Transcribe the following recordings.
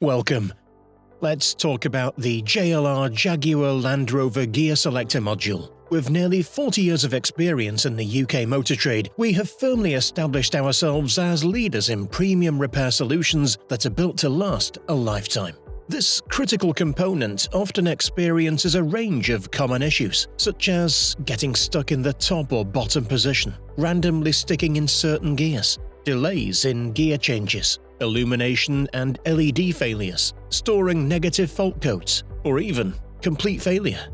Welcome. Let's talk about the JLR Jaguar Land Rover gear selector module. With nearly 40 years of experience in the UK motor trade, we have firmly established ourselves as leaders in premium repair solutions that are built to last a lifetime. This critical component often experiences a range of common issues, such as getting stuck in the top or bottom position, randomly sticking in certain gears, delays in gear changes, illumination and LED failures, storing negative fault codes, or even complete failure.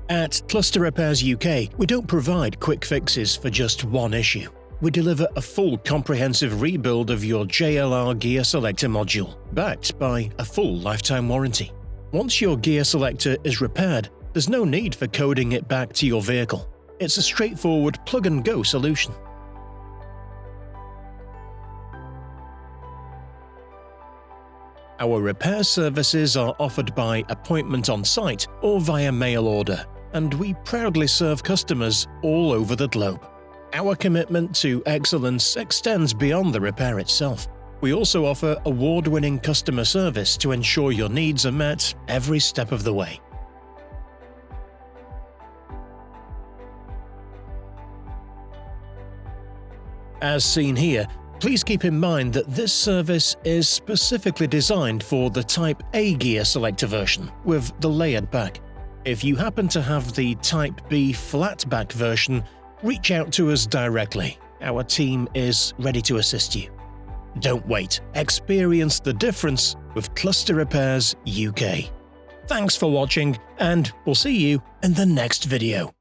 At Cluster Repairs UK, we don't provide quick fixes for just one issue. We deliver a full comprehensive rebuild of your JLR gear selector module, backed by a full lifetime warranty. Once your gear selector is repaired, there's no need for coding it back to your vehicle. It's a straightforward plug-and-go solution. Our repair services are offered by appointment on site or via mail order, and we proudly serve customers all over the globe. Our commitment to excellence extends beyond the repair itself. We also offer award-winning customer service to ensure your needs are met every step of the way. As seen here, please keep in mind that this service is specifically designed for the Type A gear selector version with the layered back. If you happen to have the Type B flat back version, reach out to us directly. Our team is ready to assist you. Don't wait. Experience the difference with Cluster Repairs UK. Thanks for watching, and we'll see you in the next video.